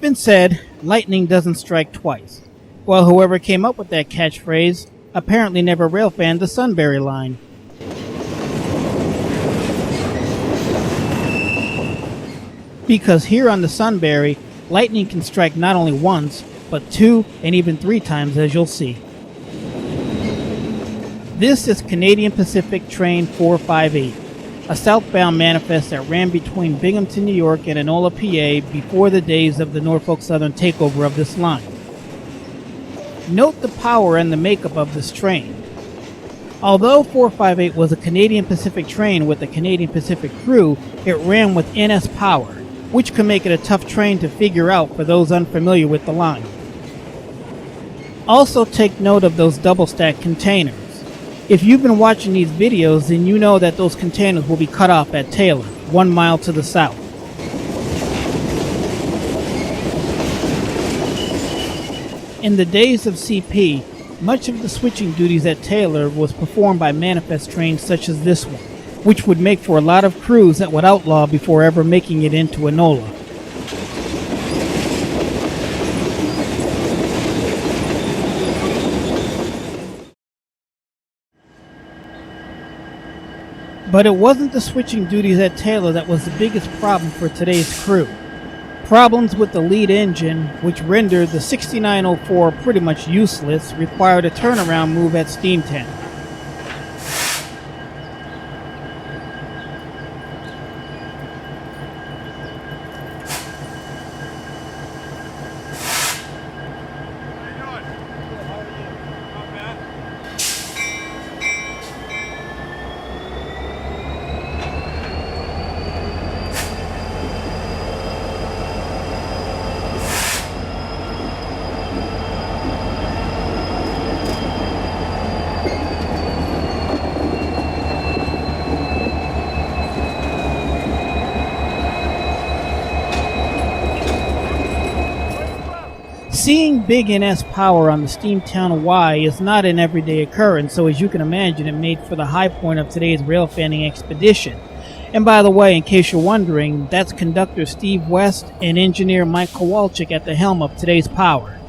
been said, lightning doesn't strike twice. Well, whoever came up with that catchphrase apparently never railfanned the Sunbury line. Because here on the Sunbury, lightning can strike not only once, but 2 and even 3 times, as you'll see. This is Canadian Pacific Train 458, a southbound manifest that ran between Binghamton, New York and Enola, PA before the days of the Norfolk Southern takeover of this line. Note the power and the makeup of this train. Although 458 was a Canadian Pacific train with a Canadian Pacific crew, it ran with NS power, which can make it a tough train to figure out for those unfamiliar with the line. Also take note of those double-stack containers. If you've been watching these videos, then you know that those containers will be cut off at Taylor, 1 mile to the south. In the days of CP, much of the switching duties at Taylor was performed by manifest trains such as this one, which would make for a lot of crews that would outlaw before ever making it into Enola. But it wasn't the switching duties at Taylor that was the biggest problem for today's crew. Problems with the lead engine, which rendered the 6904 pretty much useless, required a turnaround move at Steamtown. Seeing big NS power on the Steamtown Y is not an everyday occurrence, so as you can imagine, it made for the high point of today's railfanning expedition. And by the way, in case you're wondering, that's conductor Steve West and engineer Mike Kowalczyk at the helm of today's power.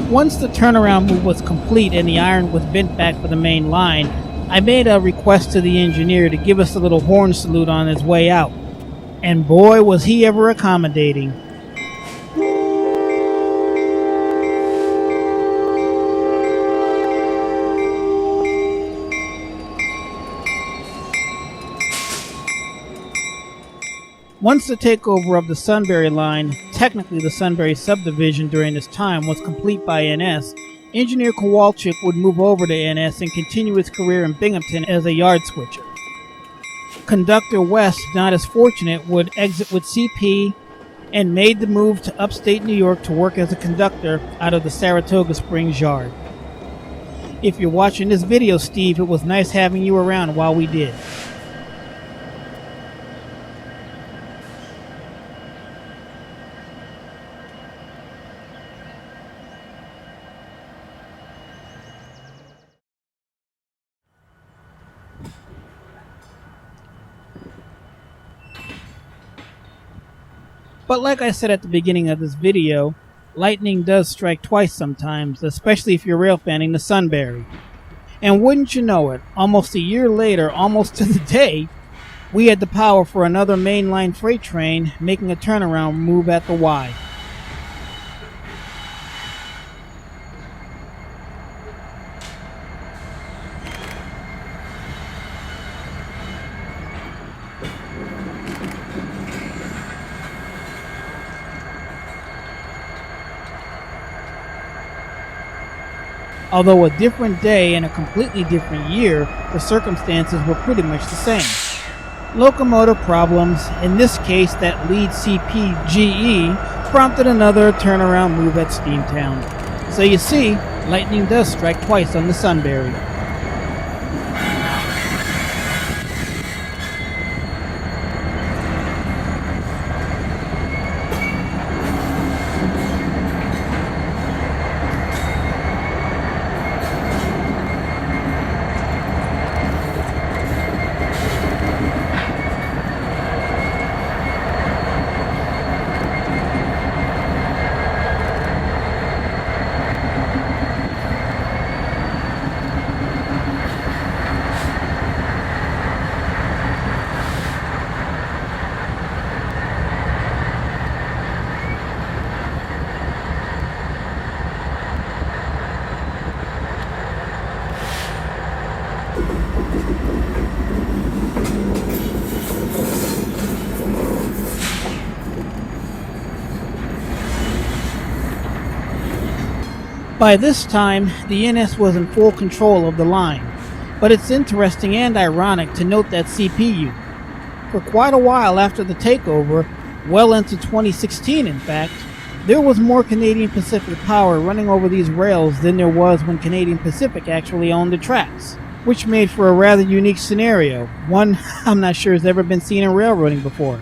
Once the turnaround move was complete and the iron was bent back for the main line, I made a request to the engineer to give us a little horn salute on his way out. And boy, was he ever accommodating. Once the takeover of the Sunbury line, technically the Sunbury subdivision during this time, was complete by NS, Engineer Kowalczyk would move over to NS and continue his career in Binghamton as a yard switcher. Conductor West, not as fortunate, would exit with CP and made the move to upstate New York to work as a conductor out of the Saratoga Springs yard. If you're watching this video, Steve, it was nice having you around while we did. But like I said at the beginning of this video, lightning does strike twice sometimes, especially if you're railfanning the Sunbury. And wouldn't you know it, almost a year later, almost to the day, we had the power for another mainline freight train making a turnaround move at the Y. Although a different day and a completely different year, the circumstances were pretty much the same. Locomotive problems, in this case that lead CPGE, prompted another turnaround move at Steamtown. So you see, lightning does strike twice on the Sunbury. By this time, the NS was in full control of the line, but it's interesting and ironic to note that CPU. For quite a while after the takeover, well into 2016 in fact, there was more Canadian Pacific power running over these rails than there was when Canadian Pacific actually owned the tracks, which made for a rather unique scenario, one I'm not sure has ever been seen in railroading before.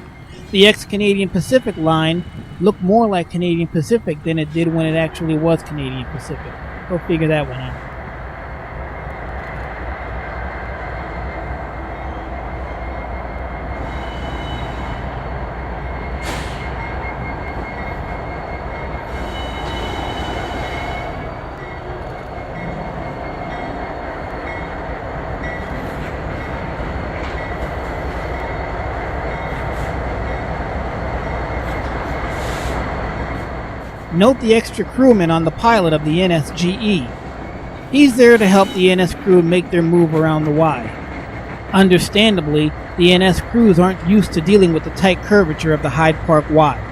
The ex-Canadian Pacific line looked more like Canadian Pacific than it did when it actually was Canadian Pacific. Go figure that one out. Note the extra crewman on the pilot of the NSGE. He's there to help the NS crew make their move around the Y. Understandably, the NS crews aren't used to dealing with the tight curvature of the Hyde Park Y.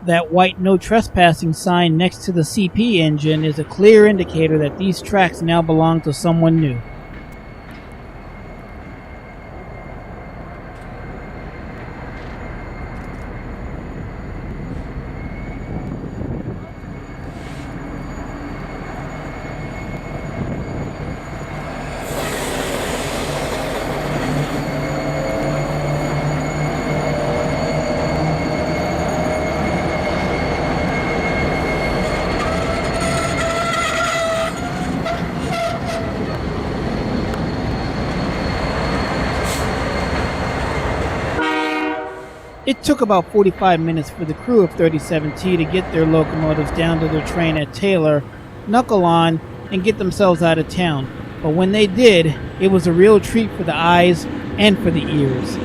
That white no trespassing sign next to the CP engine is a clear indicator that these tracks now belong to someone new. It took about 45 minutes for the crew of 37T to get their locomotives down to their train at Taylor, knuckle on, and get themselves out of town. But when they did, it was a real treat for the eyes and for the ears.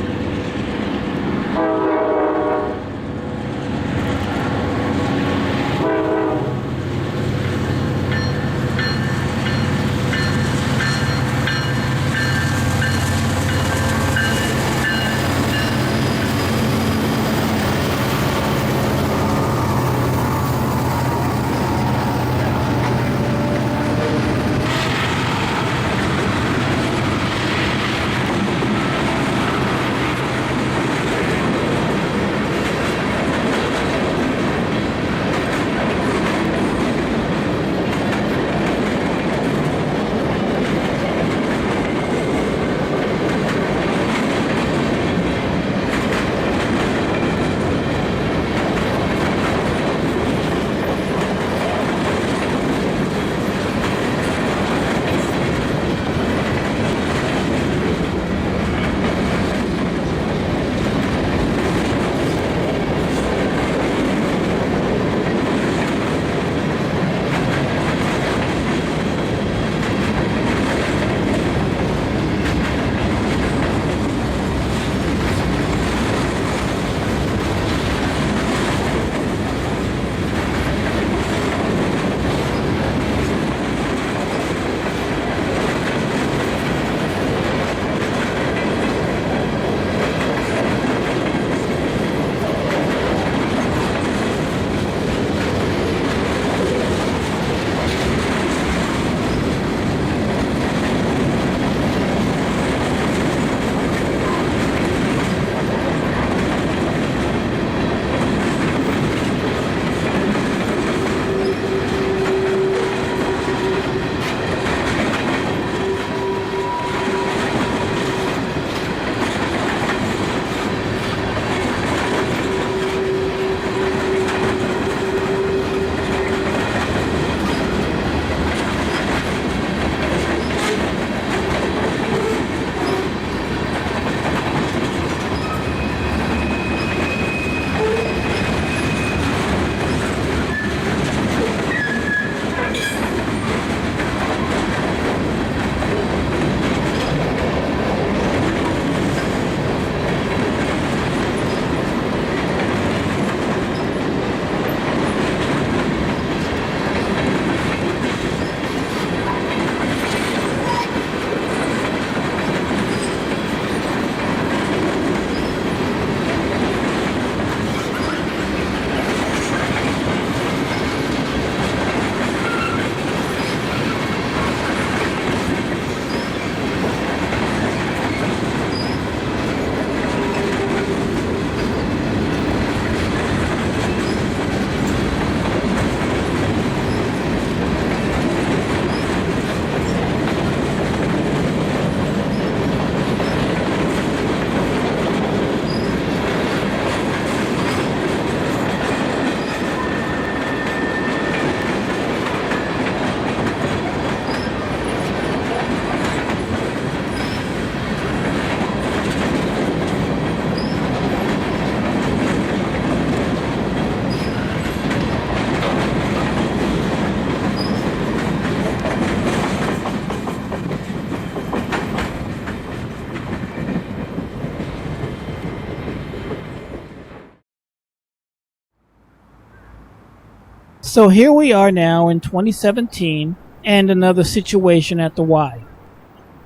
So here we are now in 2017 and another situation at the Y.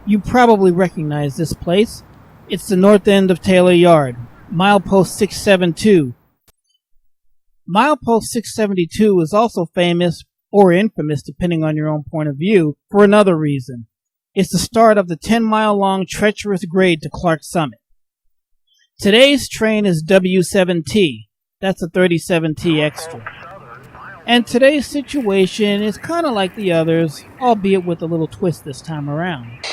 You probably recognize this place. It's the north end of Taylor Yard, milepost 672. Milepost 672 is also famous, or infamous depending on your own point of view, for another reason. It's the start of the 10-mile-long treacherous grade to Clark Summit. Today's train is W7T. That's a 37T extra. And today's situation is kind of like the others, albeit with a little twist this time around.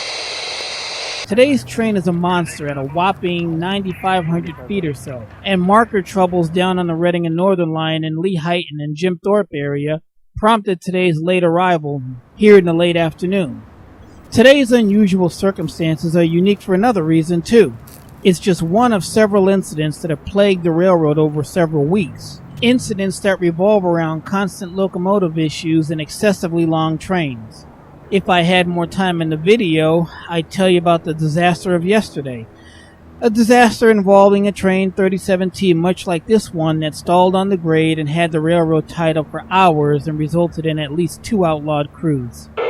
Today's train is a monster at a whopping 9,500 feet or so, and marker troubles down on the Reading and Northern Line in Lee Heighton and Jim Thorpe area prompted today's late arrival here in the late afternoon. Today's unusual circumstances are unique for another reason too. It's just one of several incidents that have plagued the railroad over several weeks. Incidents that revolve around constant locomotive issues and excessively long trains. If I had more time in the video, I'd tell you about the disaster of yesterday. A disaster involving a train 37T much like this one that stalled on the grade and had the railroad tied up for hours and resulted in at least 2 outlawed crews. 3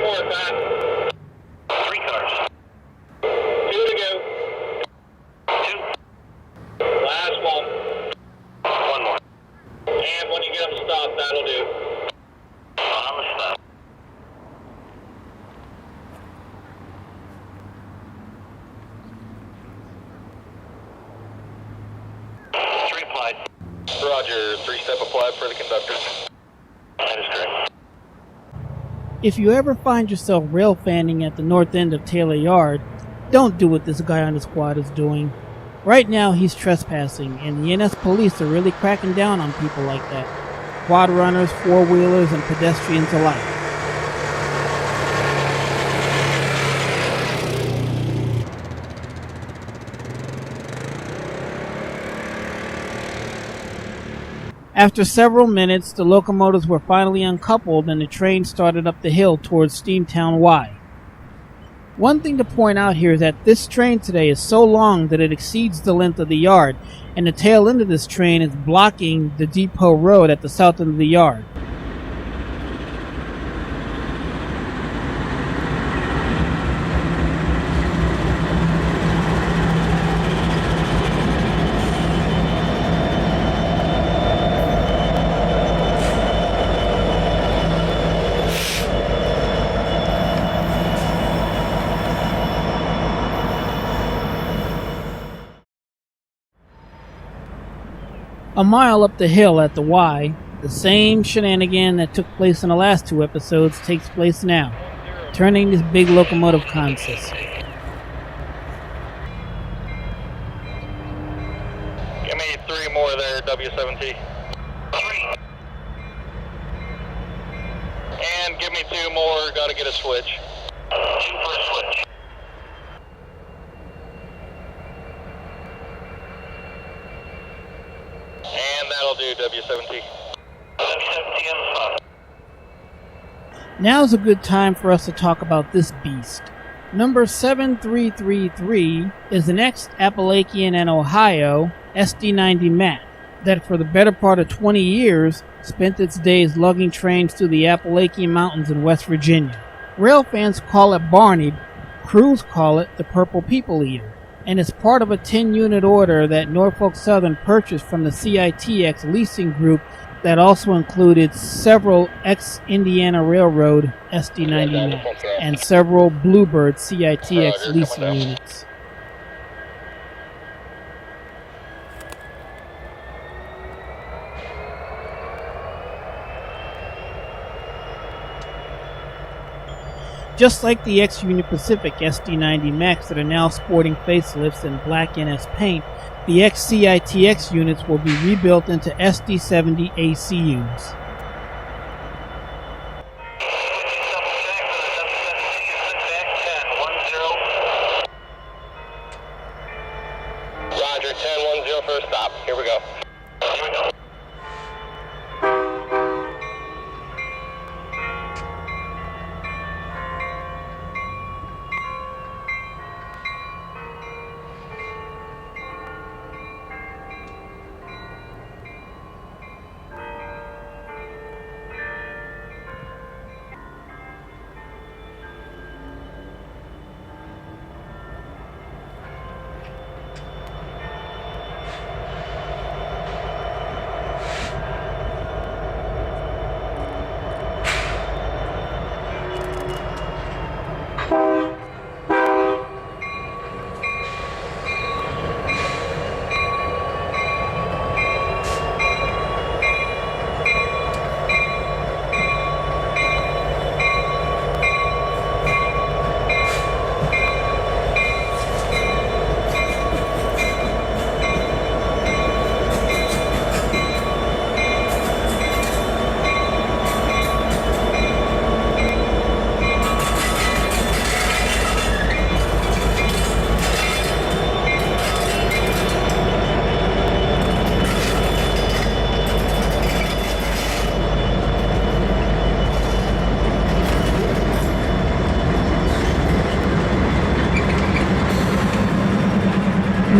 more, Pat. 3 cars. 2 to go. 2. Last one. 1 more. And when you get them stopped, that'll do. On the stop. 3 applied. Roger. 3-step applied for the conductor. That is correct. If you ever find yourself railfanning at the north end of Taylor Yard, don't do what this guy on the squad is doing. Right now he's trespassing, and the NS police are really cracking down on people like that. Quad runners, four-wheelers, and pedestrians alike. After several minutes, the locomotives were finally uncoupled and the train started up the hill towards Steamtown Y. One thing to point out here is that this train today is so long that it exceeds the length of the yard, and the tail end of this train is blocking the depot road at the south end of the yard. A mile up the hill at the Y, the same shenanigan that took place in the last 2 episodes takes place now, turning this big locomotive consist. Give me 3 more there, W7T. 3. And give me 2 more, gotta get a switch. 2 for a switch. And that'll do, W7T. W7T on the spot. Now's a good time for us to talk about this beast. Number 7333 is an ex-Appalachian and Ohio SD90 Mac that for the better part of 20 years spent its days lugging trains through the Appalachian Mountains in West Virginia. Rail fans call it Barney, crews call it the Purple People Eater, and it's part of a 10-unit order that Norfolk Southern purchased from the CITX leasing group that also included several ex-Indiana Railroad SD90 Macs and several Bluebird CITX leasing units. Just like the ex-Union Pacific SD90 Macs that are now sporting facelifts and black NS paint, the ex-CITX units will be rebuilt into SD70 ACUs. Roger, 10-1-0 for a stop. Here we go. Here we go.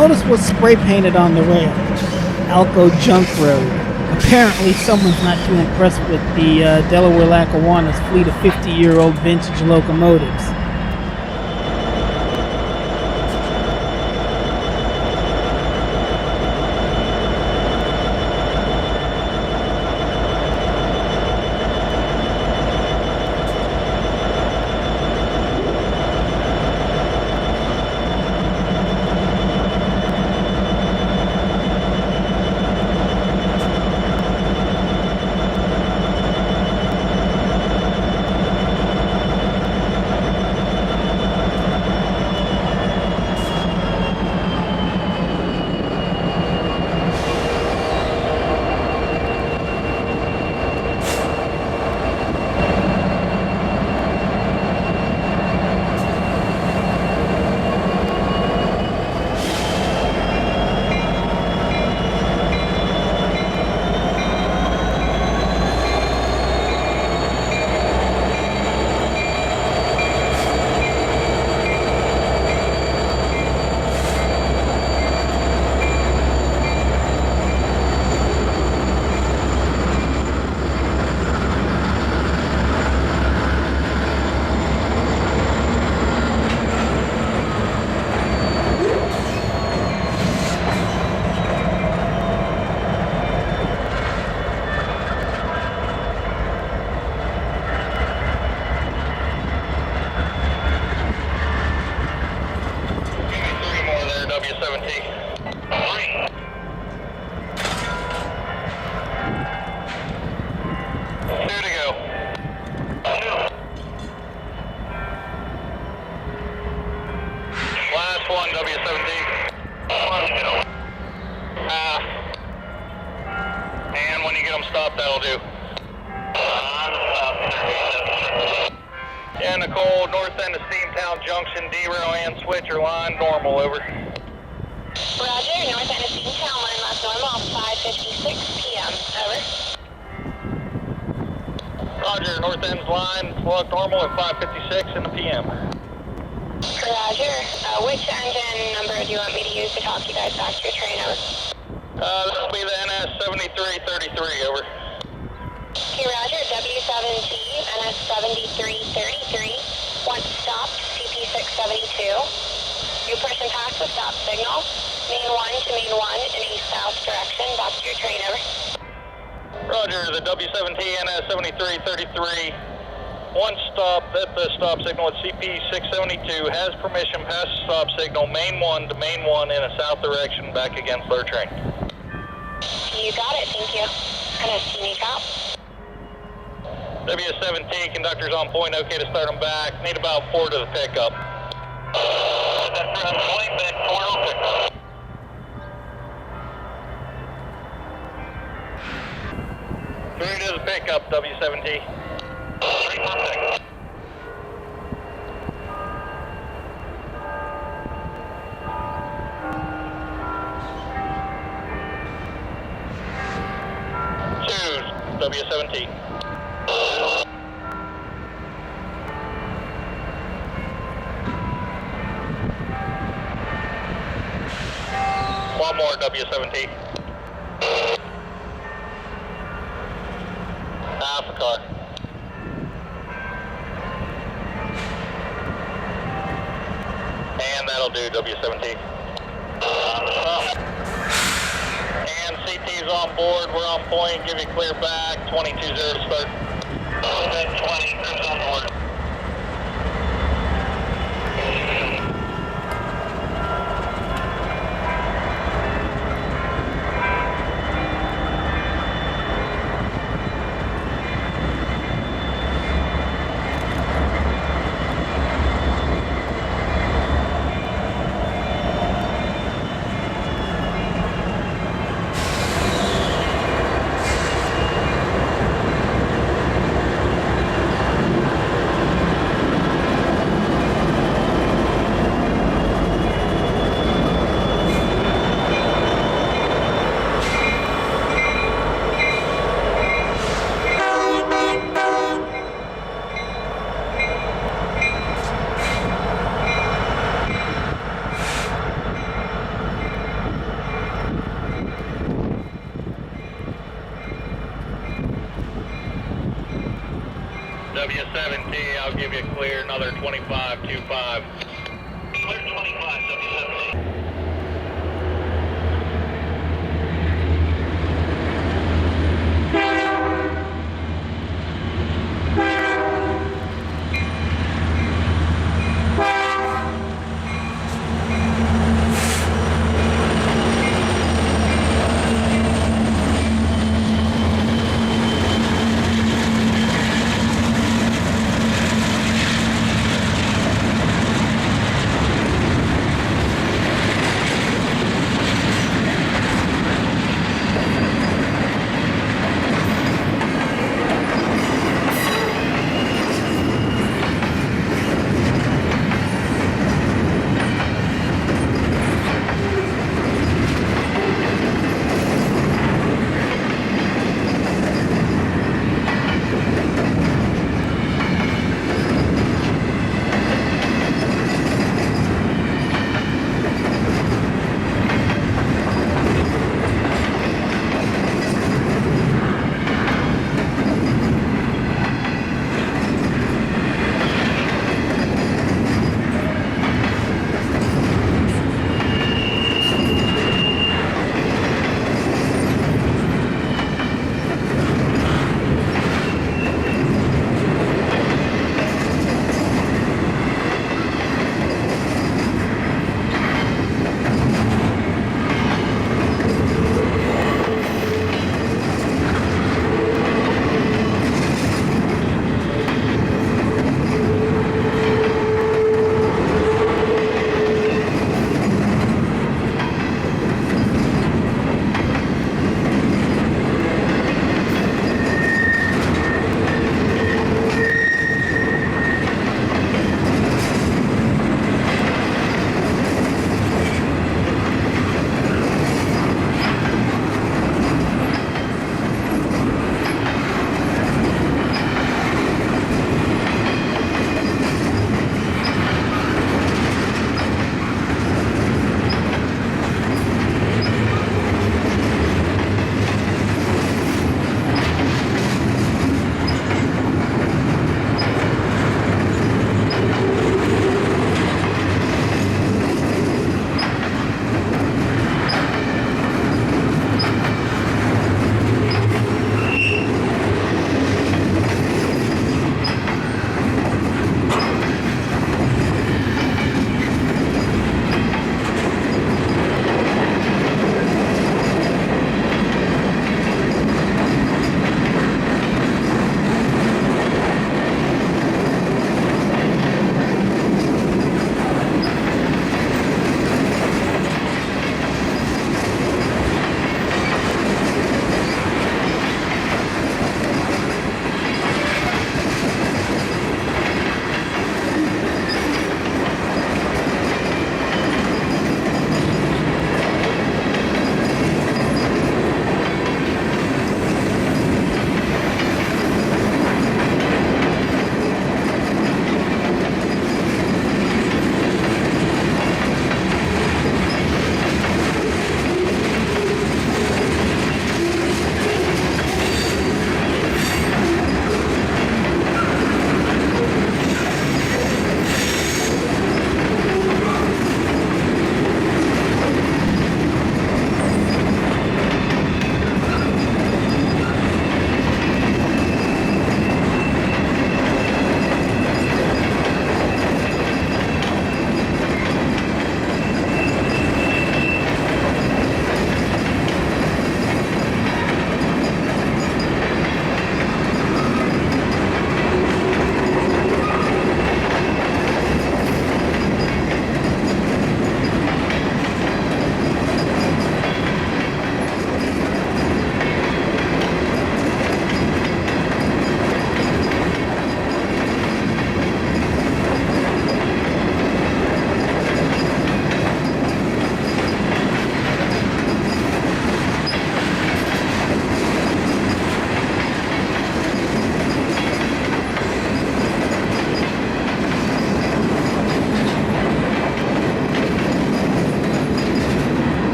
Notice what's spray painted on the rail. Alco Junk Road. Apparently someone's not too impressed with the Delaware Lackawanna's fleet of 50-year-old vintage locomotives. Yeah, Nicole, north end of Steamtown Junction, derail and switch your line normal, over. Roger, north end of Steamtown, line left normal, 5:56 p.m., over. Roger, north end's line, left normal at 5:56 in the p.m. Roger, which engine number do you want me to use to talk you guys back to your train, over? That'll be the NS 7333, over. Okay, Roger, W7T, NS 7333, once stopped, CP 672. You push and pass the stop signal, main 1 to main 1 in a south direction, back to your train, over. Roger, the W7T, NS 7333, one stop at the stop signal at CP 672, has permission past the stop signal, main 1 to main 1 in a south direction, back against their train. You got it, thank you. NS, need help? W7T, conductor's on point, okay to start them back. Need about 4 to the pickup. That's on point, back 4 to pickup. Three to the pickup, W7T. 3 for pickup. W7T. One more W7T. Half a car. And that'll do, W7T. And CT's on board, we're on point, give you clear back, 22-0 to start. 20, cruise on board. W7T, I'll give you clear, another 2525. Clear 25, W7T.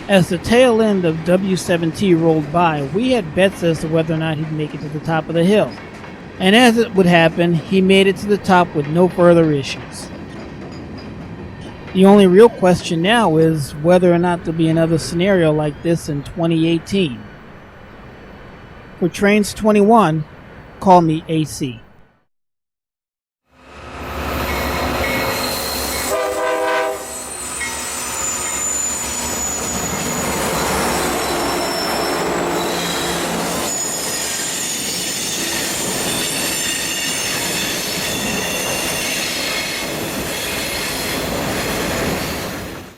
As the tail end of W7T rolled by, we had bets as to whether or not he'd make it to the top of the hill. And as it would happen, he made it to the top with no further issues. The only real question now is whether or not there'll be another scenario like this in 2018. For Trains 21, call me AC.